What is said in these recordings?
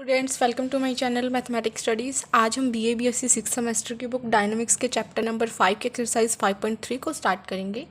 Students, welcome to my channel mathematics studies. आज हम BA BSc six semester की book dynamics के chapter number 5 के एक्सरसाइज 5.3 को स्टार्ट करेंगे।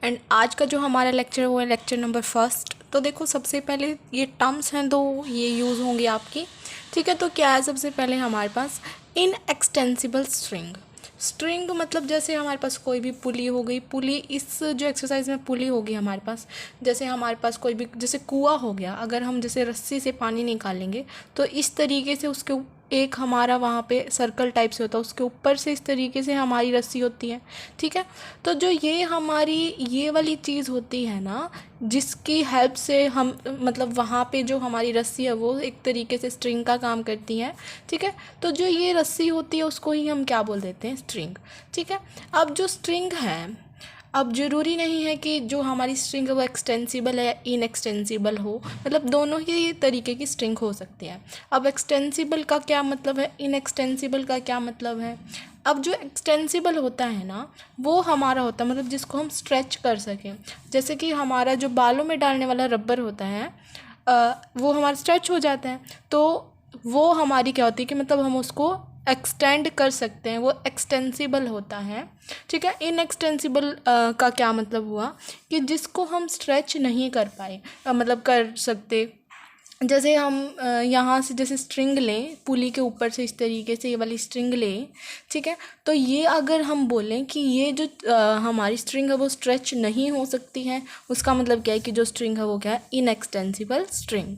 एंड आज का जो हमारा लेक्चर है वो है लेक्चर नंबर फर्स्ट। तो देखो, सबसे पहले ये टर्म्स हैं दो, ये यूज़ होंगी आपकी। ठीक है, तो क्या है सबसे पहले हमारे पास इनएक्सटेंसिबल स्ट्रिंग। स्ट्रिंग मतलब जैसे हमारे पास कोई भी पुली हो गई, पुली इस जो एक्सरसाइज में पुली होगी हमारे पास। जैसे हमारे पास कोई भी जैसे कुआं हो गया, अगर हम जैसे रस्सी से पानी निकालेंगे तो इस तरीके से उसके एक हमारा वहाँ पे सर्कल टाइप से होता है, उसके ऊपर से इस तरीके से हमारी रस्सी होती है। ठीक है, तो जो ये हमारी ये वाली चीज़ होती है ना, जिसकी हेल्प से हम मतलब वहाँ पे जो हमारी रस्सी है वो एक तरीके से स्ट्रिंग का काम करती है। ठीक है, तो जो ये रस्सी होती है उसको ही हम क्या बोल देते हैं, स्ट्रिंग। ठीक है, अब जो स्ट्रिंग है, अब ज़रूरी नहीं है कि जो हमारी स्ट्रिंग है वो एक्सटेंसिबल है या इनएक्सटेंसिबल हो, मतलब दोनों ही तरीके की स्ट्रिंग हो सकती है। अब एक्सटेंसिबल का क्या मतलब है, इनएक्सटेंसिबल का क्या मतलब है। अब जो एक्सटेंसिबल होता है ना, वो हमारा होता है मतलब जिसको हम स्ट्रेच कर सकें। जैसे कि हमारा जो बालों में डालने वाला रबर होता है, वो हमारा स्ट्रेच हो जाता है, तो वो हमारी क्या होती है कि मतलब हम उसको एक्सटेंड कर सकते हैं, वो एक्सटेंसिबल होता है। ठीक है, इनएक्सटेंसिबल का क्या मतलब हुआ कि जिसको हम स्ट्रेच नहीं कर पाए, मतलब कर सकते। जैसे हम यहाँ से जैसे स्ट्रिंग लें, पुली के ऊपर से इस तरीके से ये वाली स्ट्रिंग लें। ठीक है, तो ये अगर हम बोलें कि ये जो हमारी स्ट्रिंग है वो स्ट्रेच नहीं हो सकती है, उसका मतलब क्या है कि जो स्ट्रिंग है वो क्या है, इनएक्सटेंसिबल स्ट्रिंग।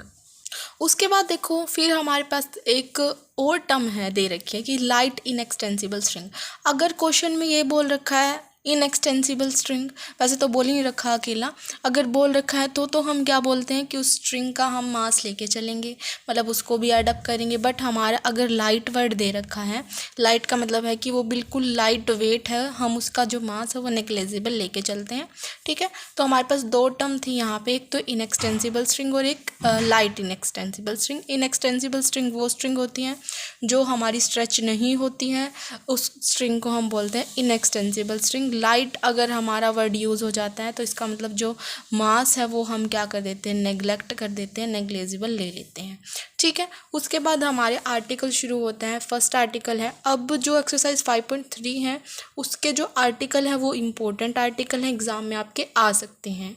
उसके बाद देखो, फिर हमारे पास एक और टर्म है दे रखी है कि लाइट इनएक्सटेंसिबल स्ट्रिंग। अगर क्वेश्चन में ये बोल रखा है इनएक्सटेंसिबल स्ट्रिंग, वैसे तो बोल ही नहीं रखा अकेला, अगर बोल रखा है तो हम क्या बोलते हैं कि उस स्ट्रिंग का हम मास लेके चलेंगे, मतलब उसको भी ऐड अप करेंगे। बट हमारा अगर लाइट वर्ड दे रखा है, लाइट का मतलब है कि वो बिल्कुल लाइट वेट है, हम उसका जो मास है वो नेग्लेजिबल लेके चलते हैं। ठीक है, तो हमारे पास दो टर्म थी यहाँ पे, एक तो इनएक्सटेंसिबल स्ट्रिंग और एक light inextensible string. Inextensible string वो स्ट्रिंग होती हैं जो हमारी स्ट्रेच नहीं होती हैं, उस स्ट्रिंग को हम बोलते हैं इनएक्सटेंसिबल स्ट्रिंग। लाइट अगर हमारा वर्ड यूज़ हो जाता है तो इसका मतलब जो मास है वो हम क्या कर देते हैं, नेग्लेक्ट कर देते हैं, नेग्लेजिबल ले लेते हैं। ठीक है, उसके बाद हमारे आर्टिकल शुरू होते हैं। फर्स्ट आर्टिकल है, अब जो एक्सरसाइज 5.3 है उसके जो आर्टिकल है वो इम्पोर्टेंट आर्टिकल हैं, एग्ज़ाम में आपके आ सकते हैं।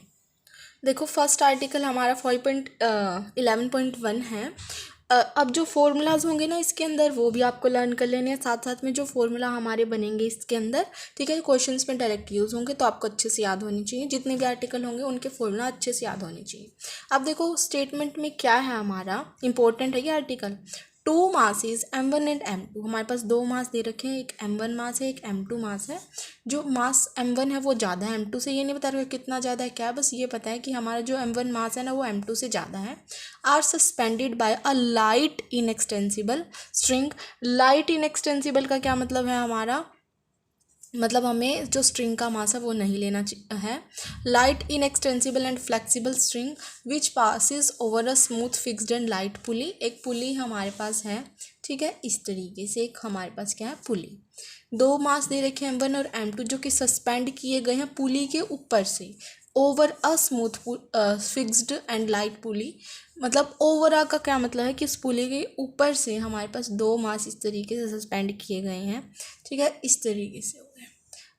देखो, फर्स्ट आर्टिकल हमारा 5.11.1 है। अब जो फॉर्मूलाज होंगे ना इसके अंदर वो भी आपको लर्न कर लेने हैं, साथ साथ में जो फॉर्मूला हमारे बनेंगे इसके अंदर। ठीक है, क्वेश्चंस में डायरेक्ट यूज़ होंगे तो आपको अच्छे से याद होनी चाहिए, जितने भी आर्टिकल होंगे उनके फॉर्मूला अच्छे से याद होने चाहिए। अब देखो, स्टेटमेंट में क्या है, हमारा इंपॉर्टेंट है ये article. To masses m1 and m2, हमारे पास दो मास दे रखे हैं, एक m1 मास है, एक m2 मास है। जो मास m1 है वो ज़्यादा है m2 से, ये नहीं बता रहा कितना ज़्यादा है क्या, बस ये पता है कि हमारा जो m1 मास है ना वो m2 से ज़्यादा है। Are suspended by a light inextensible string. Light inextensible का क्या मतलब है हमारा, मतलब हमें जो स्ट्रिंग का मास है वो नहीं लेना है। Light inextensible and flexible string which passes over a smooth fixed and light pulley. एक पुली हमारे पास है, ठीक है, इस तरीके से एक हमारे पास क्या है, पुली। दो मास दे रखे हैं m1 और m2 जो कि सस्पेंड किए गए हैं पुली के ऊपर से, over a smooth fixed and light pulley. मतलब ओवर आ का क्या मतलब है कि इस पुली के ऊपर से हमारे पास दो मास इस तरीके से सस्पेंड किए गए हैं। ठीक है, इस तरीके से हो गए।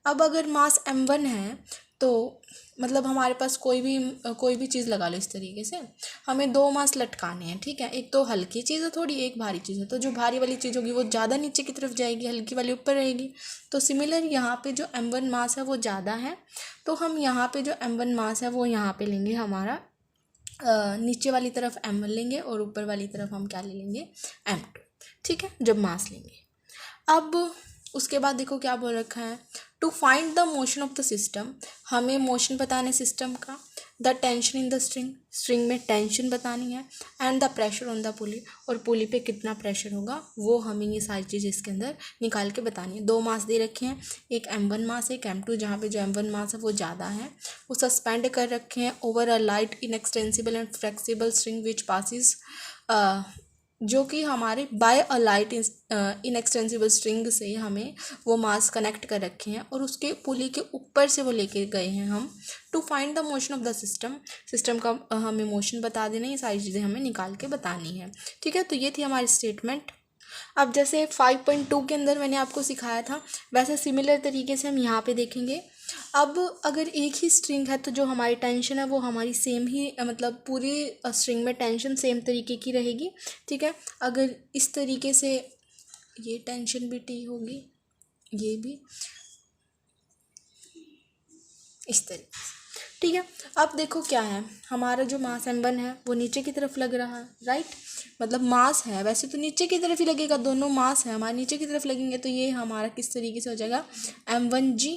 अब अगर मास m1 है तो मतलब हमारे पास कोई भी चीज़ लगा लो इस तरीके से, हमें दो मास लटकाने हैं। ठीक है, एक तो हल्की चीज़ है थोड़ी, एक भारी चीज़ है, तो जो भारी वाली चीज़ होगी वो ज़्यादा नीचे की तरफ जाएगी, हल्की वाली ऊपर रहेगी। तो सिमिलर यहाँ पे जो m1 मास है वो ज़्यादा है, तो हम यहाँ पे जो m1 मास है वो यहाँ पे लेंगे हमारा नीचे वाली तरफ m1 लेंगे और ऊपर वाली तरफ हम क्या ले लेंगे, m2। ठीक है, जब मास लेंगे। अब उसके बाद देखो क्या बोल रखा है, to find the motion of the system, हमें मोशन बताना है सिस्टम का। The tension in the string, string में टेंशन बतानी है। And the pressure on the pulley, और पुली पे कितना प्रेशर होगा वो हमें ये सारी चीज़ इसके अंदर निकाल के बतानी है। दो मास दे रखे हैं, एक m1 मास है, एक m2, जहाँ पे जो m1 मास है वो ज़्यादा है, वो सस्पेंड कर रखे हैं over a light inextensible and flexible string which passes जो कि हमारे bye a light inextensible string से हमें वो मास कनेक्ट कर रखे हैं और उसके पुली के ऊपर से वो लेके गए हैं हम to find the motion of the system. System का हमें मोशन बता देना, ये सारी चीज़ें हमें निकाल के बतानी है। ठीक है, तो ये थी हमारी स्टेटमेंट। अब जैसे 5.2 के अंदर मैंने आपको सिखाया था, वैसे सिमिलर तरीके से हम यहाँ पे देखेंगे। अब अगर एक ही स्ट्रिंग है तो जो हमारी टेंशन है वो हमारी सेम ही मतलब पूरी स्ट्रिंग में टेंशन सेम तरीके की रहेगी। ठीक है, अगर इस तरीके से ये टेंशन भी टी होगी, ये भी इस तरीके से। ठीक है, अब देखो क्या है, हमारा जो मास m1 है वो नीचे की तरफ लग रहा है, राइट। मतलब मास है वैसे तो नीचे की तरफ ही लगेगा, दोनों मास है हमारे नीचे की तरफ लगेंगे, तो ये हमारा किस तरीके से हो जाएगा m1g,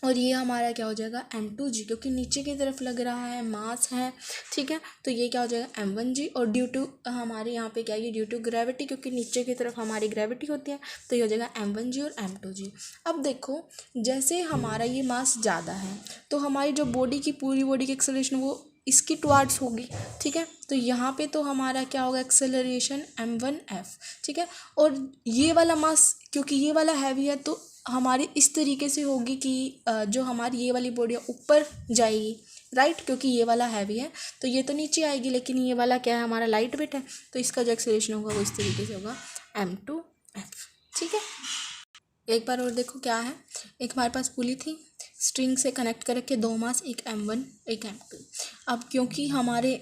और ये हमारा क्या हो जाएगा m2g, क्योंकि नीचे की तरफ लग रहा है, मास है। ठीक है, तो ये क्या हो जाएगा m1g, और ड्यू टू हमारे यहाँ पे क्या है, ड्यू टू ग्रेविटी, क्योंकि नीचे की तरफ हमारी ग्रेविटी होती है, तो ये हो जाएगा m1g और m2g। अब देखो जैसे हमारा ये मास ज़्यादा है तो हमारी जो बॉडी की पूरी बॉडी की एक्सेलरेशन वो इसकी टुवार्ड्स होगी। ठीक है, तो यहाँ पे तो हमारा क्या होगा एक्सेलरेशन m1f। ठीक है, और ये वाला मास क्योंकि ये वाला हैवी है तो हमारी इस तरीके से होगी कि जो हमारी ये वाली बॉडी है ऊपर जाएगी, राइट, क्योंकि ये वाला हैवी है तो ये तो नीचे आएगी, लेकिन ये वाला क्या है हमारा लाइट वेट है, तो इसका जो एक्सेलरेशन होगा वो इस तरीके से होगा m2f। ठीक है, एक बार और देखो क्या है, एक हमारे पास पुली थी, स्ट्रिंग से कनेक्ट कर रखे दो मास, एक m1 एक m2। अब क्योंकि हमारे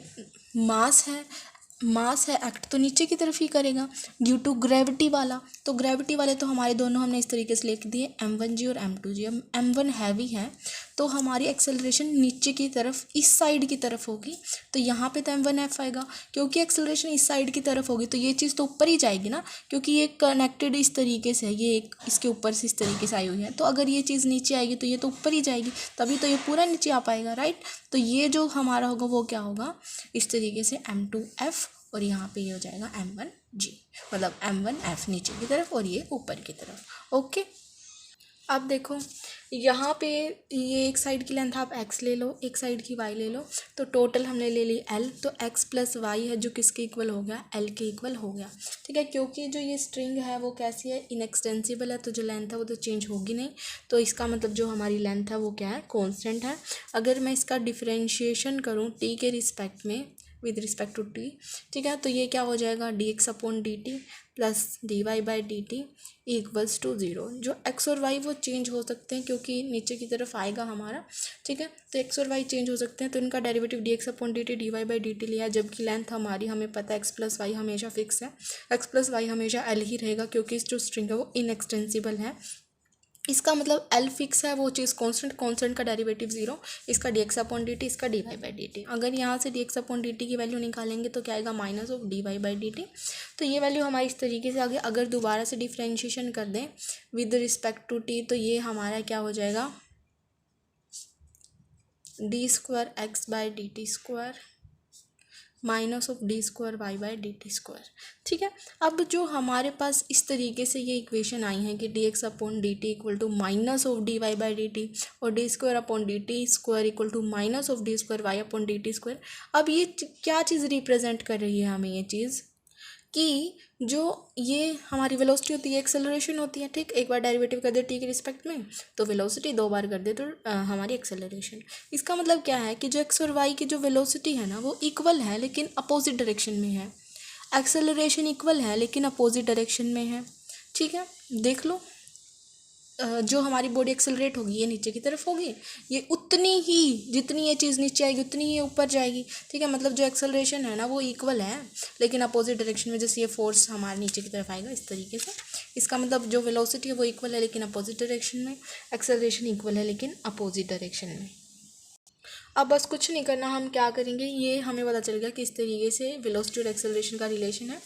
मास है एक्ट तो नीचे की तरफ ही करेगा ड्यू टू ग्रेविटी वाला, तो ग्रेविटी वाले तो हमारे दोनों हमने इस तरीके से लिख दिए m1g और m2g। अब m1 हैवी है तो हमारी एक्सेलरेशन नीचे की तरफ इस साइड की तरफ होगी, तो यहाँ पे तो m1f आएगा, क्योंकि एक्सेलरेशन इस साइड की तरफ होगी तो ये चीज़ तो ऊपर ही जाएगी ना, क्योंकि ये कनेक्टेड इस तरीके से है, ये एक इसके ऊपर से इस तरीके से आई हुई है, तो अगर ये चीज़ नीचे आएगी तो ये तो ऊपर ही जाएगी, तभी तो ये पूरा नीचे आ पाएगा, राइट। तो ये जो हमारा होगा वो क्या होगा इस तरीके से m2f, और यहाँ पे ये हो जाएगा m1g, मतलब m1f नीचे की तरफ और ये ऊपर की तरफ। ओके, अब देखो यहाँ पे ये एक साइड की लेंथ आप x ले लो, एक साइड की y ले लो, तो टोटल हमने ले ली l, तो x प्लस वाई है जो किसके इक्वल हो गया l के इक्वल हो गया। ठीक है, क्योंकि जो ये स्ट्रिंग है वो कैसी है इनएक्सटेंसिबल है, तो जो लेंथ है वो तो चेंज होगी नहीं, तो इसका मतलब जो हमारी लेंथ है वो क्या है कांस्टेंट है। अगर मैं इसका डिफरेंशिएशन करूँ t के रिस्पेक्ट में विद रिस्पेक्ट टू t, ठीक है, तो ये क्या हो जाएगा dx upon dt plus dy by D T equals to 0। जो x और y वो चेंज हो सकते हैं क्योंकि नीचे की तरफ आएगा हमारा। ठीक है, तो x और y चेंज हो सकते हैं, तो इनका derivative dx upon dt dy by D T लिया, जबकि लेंथ हमारी हमें पता है x प्लस वाई हमेशा फिक्स है, x प्लस वाई हमेशा l ही रहेगा, क्योंकि इस जो स्ट्रिंग है वो इनएक्सटेंसिबल है। इसका मतलब l फिक्स है, वो चीज़ कांस्टेंट का डेरिवेटिव 0, इसका dx अपॉन dt, इसका dy बाई डी टी। अगर यहाँ से dx अपॉन dt की वैल्यू निकालेंगे तो क्या आएगा minus of dy by D T, तो ये वैल्यू हमारी इस तरीके से आ गई। अगर दोबारा से डिफ्रेंशिएशन कर दें विद रिस्पेक्ट टू t, तो ये हमारा क्या हो जाएगा D square X by D T square minus of D square Y by D T square. ठीक है, अब जो हमारे पास इस तरीके से ये इक्वेशन आई है कि D X upon D T equal to minus of D Y by D T और D square upon D T square equal to minus of D square Y upon D T square. अब ये क्या चीज़ represent कर रही है हमें, ये चीज़ कि जो ये हमारी वेलोसिटी होती है एक्सेलरेशन होती है। ठीक, एक बार डेरिवेटिव कर दे टी के रिस्पेक्ट में तो वेलोसिटी, दो बार कर दे तो हमारी एक्सेलरेशन। इसका मतलब क्या है कि जो एक्स और वाई की जो वेलोसिटी है ना वो इक्वल है लेकिन अपोजिट डायरेक्शन में है, एक्सेलरेशन इक्वल है लेकिन अपोजिट डायरेक्शन में है। ठीक है, देख लो जो हमारी बॉडी एक्सेलरेट होगी ये नीचे की तरफ होगी, ये उतनी ही जितनी ये चीज़ नीचे आएगी उतनी ही ऊपर जाएगी। ठीक है, मतलब जो एक्सेलरेशन है ना वो इक्वल है लेकिन अपोजिट डायरेक्शन में, जैसे ये फोर्स हमारे नीचे की तरफ आएगा इस तरीके से। इसका मतलब जो वेलोसिटी है वो इक्वल है लेकिन अपोजिट डायरेक्शन में, एक्सेलरेशन इक्वल है लेकिन अपोजिट डायरेक्शन में। अब बस कुछ नहीं करना, हम क्या करेंगे, ये हमें पता चल गया कि इस तरीके से वेलोसिटी और एक्सेलरेशन का रिलेशन है।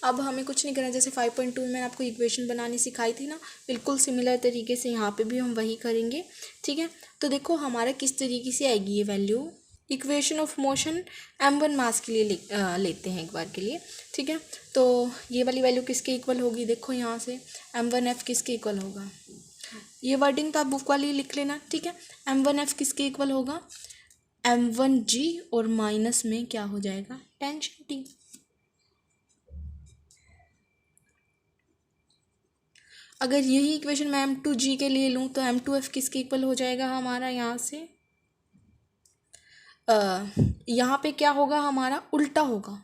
अब हमें कुछ नहीं करना, जैसे 5.2 में मैंने आपको इक्वेशन बनानी सिखाई थी ना, बिल्कुल सिमिलर तरीके से यहाँ पे भी हम वही करेंगे। ठीक है, तो देखो हमारा किस तरीके से आएगी ये value, equation of motion m1 मास के लिए लेते हैं एक बार के लिए। ठीक है, तो ये वाली वैल्यू किसके इक्वल होगी, देखो यहाँ से m1f किसके इक्वल होगा, ये वर्डिंग तो आप बुक वाली लिख लेना। ठीक है, m1f किसके इक्वल होगा m1g और माइनस में क्या हो जाएगा टेंशन t। अगर यही इक्वेशन मैं m2g के लिए लूँ तो m2f किसके इक्वल हो जाएगा हमारा यहाँ से, यहाँ पे क्या होगा हमारा, उल्टा होगा,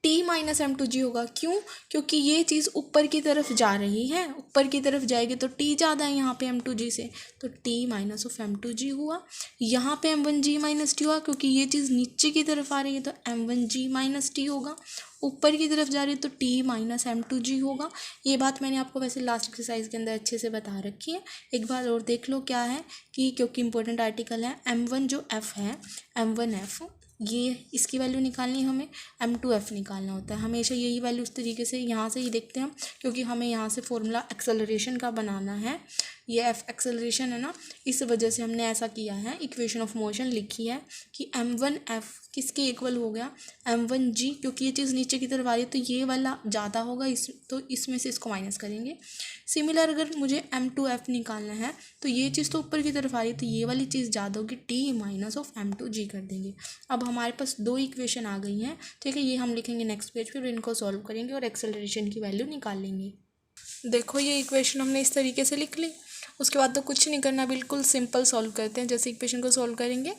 t माइनस एम टू जी होगा। क्यों? क्योंकि ये चीज़ ऊपर की तरफ जा रही है, ऊपर की तरफ जाएगी तो t ज़्यादा है यहाँ पे एम टू जी से, तो t minus of M two G हुआ। यहाँ पे m1g माइनस टी हुआ, क्योंकि ये चीज़ नीचे की तरफ आ रही है तो m1g माइनस टी होगा। ऊपर की तरफ जा रही है तो t माइनस एम टू जी होगा। ये बात मैंने आपको वैसे लास्ट एक्सरसाइज के अंदर अच्छे से बता रखी है, एक बार और देख लो क्या है कि, क्योंकि इंपॉर्टेंट आर्टिकल है। m1 जो f है, m1f, ये इसकी वैल्यू निकालनी है हमें, m2f निकालना होता है हमेशा। यही वैल्यू इस तरीके से यहाँ से ही देखते हैं हम, क्योंकि हमें यहाँ से फॉर्मूला एक्सेलरेशन का बनाना है। ये f एक्सेलरेशन है ना, इस वजह से हमने ऐसा किया है, इक्वेशन ऑफ मोशन लिखी है कि m1f किसके इक्वल हो गया, m1g, क्योंकि ये चीज़ नीचे की तरफ आ रही है तो ये वाला ज़्यादा होगा, तो इसमें से इसको माइनस करेंगे। सिमिलर अगर मुझे m2f निकालना है तो ये चीज़ तो ऊपर की तरफ आ रही है तो ये वाली चीज़ ज़्यादा होगी, t माइनस ऑफ m2g कर देंगे। अब हमारे पास दो इक्वेशन आ गई हैं, ठीक है, ये हम लिखेंगे नेक्स्ट पेज पे, इनको सॉल्व करेंगे और एक्सेलरेशन की वैल्यू निकाल लेंगे। देखो ये इक्वेशन हमने इस तरीके से लिख ली, उसके बाद तो कुछ नहीं करना, बिल्कुल सिंपल सॉल्व करते हैं। जैसे इक्वेशन को सॉल्व करेंगे,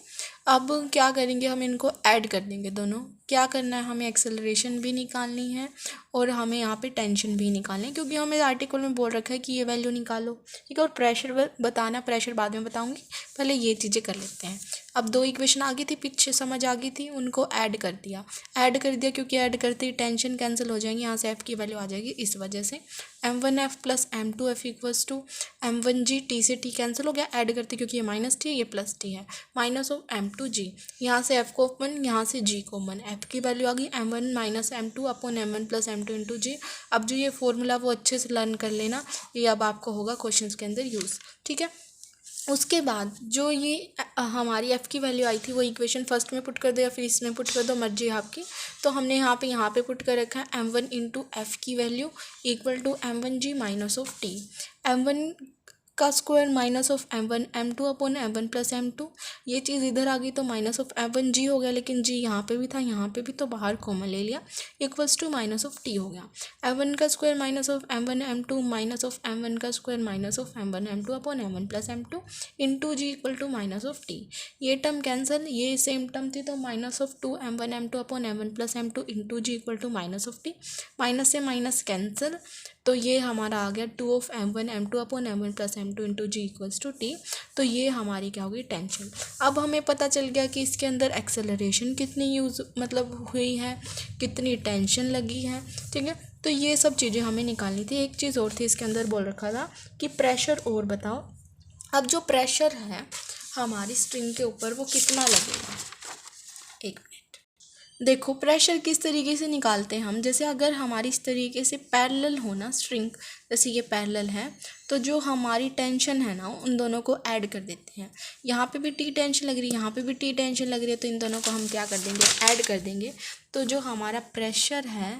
अब क्या करेंगे, हम इनको ऐड कर देंगे दोनों। क्या करना है, हमें एक्सेलरेशन भी निकालनी है और हमें यहाँ पे टेंशन भी निकालनी है, क्योंकि हमें आर्टिकल में बोल रखा है कि ये वैल्यू निकालो, ठीक है। और प्रेशर बताना, प्रेशर बाद में बताऊँगी, पहले ये चीज़ें कर लेते हैं। अब दो इक्वेशन आ गई थी, पीछे समझ आ गई थी, उनको ऐड कर दिया, क्योंकि ऐड करते ही टेंशन कैंसिल हो जाएंगी, यहाँ से एफ़ की वैल्यू आ जाएगी, इस वजह से m1f plus m2f equals to m1g, T से टी कैंसिल हो गया, ऐड करते क्योंकि ये माइनस टी है, ये प्लस टी है, माइनस ऑफ m2g, यहाँ से f कॉमन, यहाँ से g कॉमन, f की वैल्यू आ गई m1 minus m2 upon m1 plus m2 into G. अब जो ये फॉर्मूला वो अच्छे से लर्न कर लेना, ये अब आपको होगा क्वेश्चन के अंदर यूज़, ठीक है। उसके बाद जो ये हमारी f की वैल्यू आई थी वो इक्वेशन फर्स्ट में पुट कर दो या फिर इसमें पुट कर दो, मर्जी है आपकी। तो हमने यहाँ पे पुट कर रखा है m1 इंटू एफ़ की value equal to m1g minus of टी, m1 का square minus of m1 m2 upon m1 plus m2, ये चीज़ इधर आ गई तो माइनस ऑफ m1g हो गया, लेकिन g यहाँ पे भी था, यहाँ पे भी, तो बाहर कॉमन ले लिया, equals to minus of t हो गया। m1 का square minus of m1 m2 minus of m1 का square minus of m1 m2 upon m1 plus m2 into G equal to minus of t। ये term cancel, ये same term थी तो minus of 2 m1 m2 upon m1 plus m2 into G equal to minus of t, minus से minus cancel, तो ये हमारा आ गया 2 of m1 m2 upon m1 plus m2 into G equals to T. तो ये हमारी क्या होगी, टेंशन। अब हमें पता चल गया कि इसके अंदर एक्सेलरेशन कितनी यूज़ मतलब हुई है, कितनी टेंशन लगी है, ठीक है। तो ये सब चीज़ें हमें निकालनी थी। एक चीज़ और थी इसके अंदर, बोल रखा था कि प्रेशर और बताओ। अब जो प्रेशर है हमारी स्ट्रिंग के ऊपर वो कितना लगेगा, एक मिनट। देखो प्रेशर किस तरीके से निकालते हैं हम, जैसे अगर हमारी इस तरीके से पैरेलल हो ना स्ट्रिंग, जैसे ये पैरेलल है, तो जो हमारी टेंशन है ना उन दोनों को ऐड कर देते हैं। यहाँ पे भी टी टेंशन लग रही है, यहाँ पे भी टी टेंशन लग रही है, तो इन दोनों को हम क्या कर देंगे, ऐड कर देंगे। तो जो हमारा प्रेशर है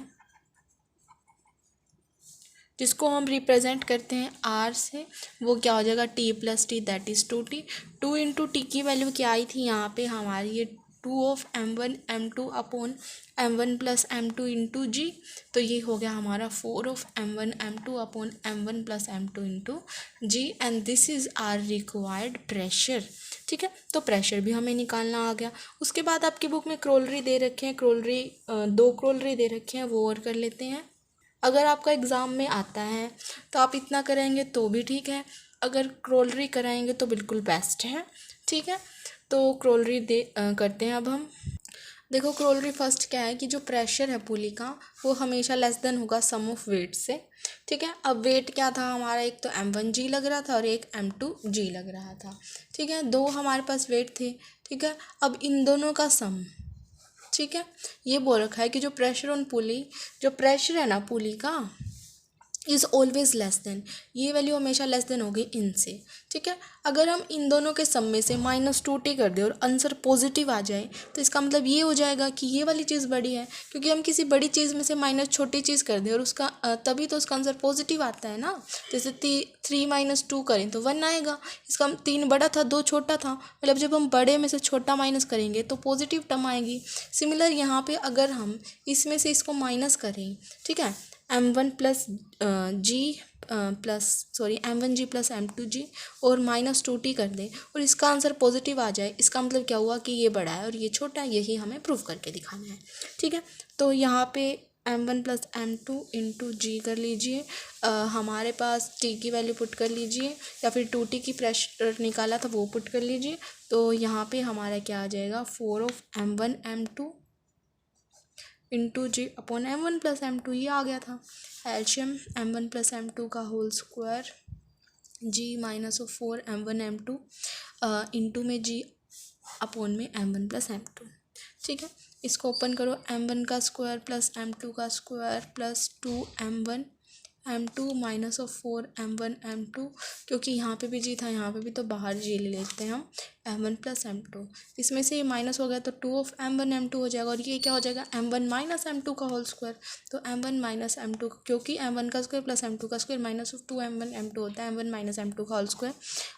जिसको हम रिप्रेजेंट करते हैं आर से, वो क्या हो जाएगा, T plus T that is 2t। 2 into T की वैल्यू क्या आई थी यहाँ पे हमारी, ये 2 of m1 m2 upon m1 plus m2 into G, तो ये हो गया हमारा 4 of m1 m2 upon m1 plus m2 into G, and this is our required pressure, ठीक है। तो प्रेशर भी हमें निकालना आ गया। उसके बाद आपकी बुक में क्रोलरी दे रखे हैं, दो क्रोलरी दे रखे हैं, वो और कर लेते हैं। अगर आपका एग्ज़ाम में आता है तो आप इतना करेंगे तो भी ठीक है, अगर क्रोलरी कराएंगे तो बिल्कुल बेस्ट है, ठीक है। तो क्रोलरी करते हैं अब हम। देखो क्रोलरी फर्स्ट क्या है कि जो प्रेशर है पुली का वो हमेशा लेस देन होगा सम ऑफ वेट से, ठीक है। अब वेट क्या था हमारा, एक तो m1g लग रहा था और एक m2g लग रहा था, ठीक है। दो हमारे पास वेट थे, ठीक है। अब इन दोनों का सम, ठीक है, ये बोल रखा है कि जो प्रेशर ऑन पुली, जो प्रेशर है ना पुली का इज़ ऑलवेज लेस देन, ये वैल्यू हमेशा लेस देन होगी इनसे, ठीक है। अगर हम इन दोनों के सम में से -2t कर दें और आंसर पॉजिटिव आ जाए तो इसका मतलब ये हो जाएगा कि ये वाली चीज़ बड़ी है, क्योंकि हम किसी बड़ी चीज़ में से माइनस छोटी चीज़ कर दें और उसका तभी तो उसका आंसर पॉजिटिव आता है ना। जैसे 3 - 2 करें तो 1 आएगा, इसका 3 बड़ा था 2 छोटा था, मतलब जब हम बड़े में से छोटा माइनस करेंगे तो पॉजिटिव टर्म आएगी। सिमिलर यहाँ पर अगर हम इसमें से इसको माइनस करें, ठीक है, m1 plus m1g plus m2g और -2t कर दें और इसका आंसर पॉजिटिव आ जाए, इसका मतलब क्या हुआ कि ये बड़ा है और ये छोटा है, यही हमें प्रूव करके दिखाना है। ठीक है, तो यहाँ पे m1 प्लस m2 इंटू जी कर लीजिए, हमारे पास t की वैल्यू पुट कर लीजिए या फिर 2t की प्रेशर निकाला था वो पुट कर लीजिए। तो यहाँ पे हमारा क्या आ जाएगा 4 of m1 m2 into G upon m1 plus m2, ये आ गया था। एलशियम m1 प्लस m2 का whole square g -4 m1 m2 into में g अपॉन में m1 प्लस m2। ठीक है, इसको ओपन करो, m1 का स्क्वायर प्लस m2 का square plus 2m1 m2 -4 m1 m2, क्योंकि यहाँ पे भी जी था यहाँ पे भी, तो बाहर जी ले लेते हैं हम m1 प्लस m2। इसमें से ये माइनस हो गया तो 2 ऑफ m1 m2 हो जाएगा और ये क्या हो जाएगा m1 माइनस m2 का होल स्क्वायर। तो m1 माइनस m2, क्योंकि m1 का स्क्वायर प्लस m2 का square minus of 2 m1 m2 होता है, m1 माइनस m2 का whole square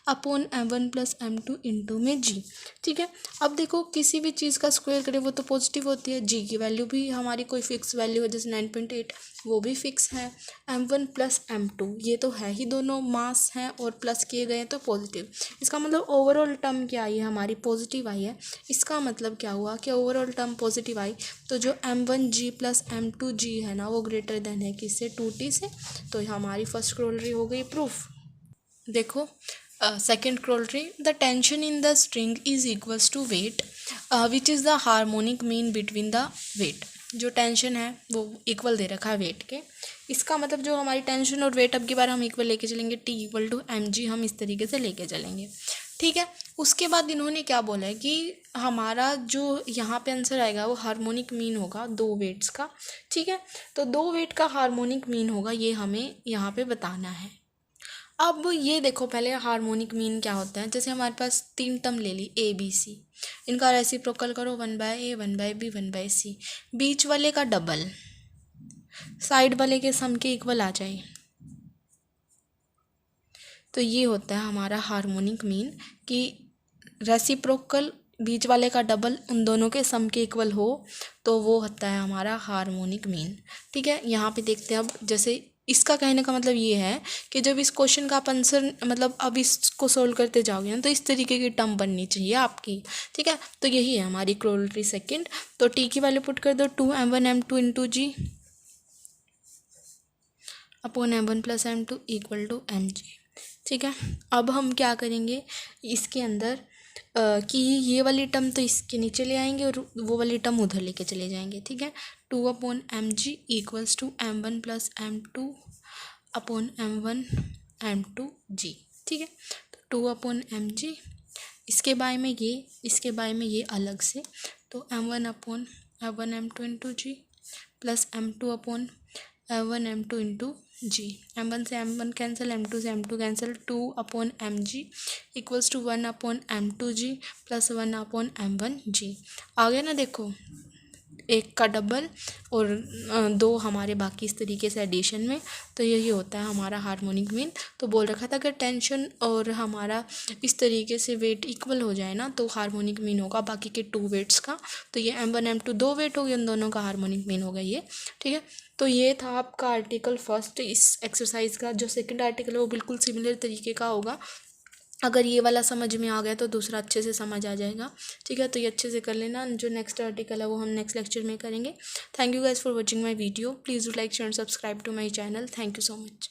upon m1 plus m2 into में जी। ठीक है, अब देखो किसी भी चीज़ का स्क्वायर करें वो तो पॉजिटिव होती है, जी की वैल्यू भी हमारी कोई फिक्स वैल्यू है जैसे 9.8 वो भी फिक्स है। m1 प्लस m2 ये तो है ही, दोनों मास हैं और प्लस किए गए हैं तो पॉजिटिव, इसका मतलब ओवरऑल टर्म क्या आई है हमारी पॉजिटिव आई है। इसका मतलब क्या हुआ कि ओवरऑल टर्म पॉजिटिव आई, तो जो m1g प्लस m2g है ना वो ग्रेटर देन है किससे 2t से। तो हमारी फर्स्ट क्रोलरी हो गई प्रूफ। देखो second corollary, the tension in the string is equals to weight which is the harmonic mean between the weight. जो टेंशन है वो इक्वल दे रखा है वेट के, इसका मतलब जो हमारी टेंशन और वेट अब की बार हम इक्वल लेके चलेंगे, T इक्वल टू mg हम इस तरीके से लेके चलेंगे। ठीक है, उसके बाद इन्होंने क्या बोला है कि हमारा जो यहाँ पे आंसर आएगा वो हार्मोनिक मीन होगा दो वेट्स का। ठीक है, तो दो वेट का हार्मोनिक मीन होगा, ये हमें यहाँ पे बताना है। अब ये देखो पहले हार्मोनिक मीन क्या होता है, जैसे हमारे पास 3 टर्म ले ली A B C, इनका रेसिप्रोकल करो 1/A 1/B 1/C, बीच वाले का डबल साइड वाले के सम के इक्वल आ जाए, तो ये होता है हमारा हार्मोनिक मीन कि रेसिप्रोकल बीच वाले का डबल उन दोनों के सम के इक्वल हो, तो वो होता है हमारा हार्मोनिक मीन। ठीक है, यहाँ पे देखते हैं अब, जैसे इसका कहने का मतलब ये है कि जब इस क्वेश्चन का आप आंसर मतलब अब इसको सोल्व करते जाओगे ना तो इस तरीके की टर्म बननी चाहिए आपकी। ठीक है, तो यही है हमारी क्रोलरी सेकंड। तो टी की वैल्यू पुट कर दो 2m1 m2 into G upon m1 plus m2 equal to mg। ठीक है, अब हम क्या करेंगे इसके अंदर कि ये वाली टर्म तो इसके नीचे ले आएंगे और वो वाली टर्म उधर लेके चले जाएंगे। ठीक है, 2/mg equals to m1 plus m2 upon m1 m2g। ठीक है, तो 2/mg, इसके बाय में ये, इसके बाय में ये अलग से, तो m1 upon m1 m2 into G plus m2 upon m1 m2 into G. m1 से m1 कैंसिल, m2 से m2 cancel, 2/mg equals to 1/m2g plus 1/m1g आ गया ना। देखो एक का डबल और दो हमारे बाकी इस तरीके से एडिशन में, तो यही होता है हमारा हार्मोनिक मीन। तो बोल रखा था कि टेंशन और हमारा इस तरीके से वेट इक्वल हो जाए ना तो हार्मोनिक मीन होगा बाकी के 2 वेट्स का। तो ये m1 m2 2 वेट हो गए, उन दोनों का हार्मोनिक मीन होगा ये। ठीक है, तो ये था आपका आर्टिकल फर्स्ट इस एक्सरसाइज का। जो सेकंड आर्टिकल है वो बिल्कुल सिमिलर तरीके का होगा, अगर ये वाला समझ में आ गया तो दूसरा अच्छे से समझ आ जाएगा। ठीक है, तो ये अच्छे से कर लेना। जो नेक्स्ट आर्टिकल है वो हम नेक्स्ट लेक्चर में करेंगे। Thank you guys for watching my video, please do like share and subscribe to my channel. Thank you so much.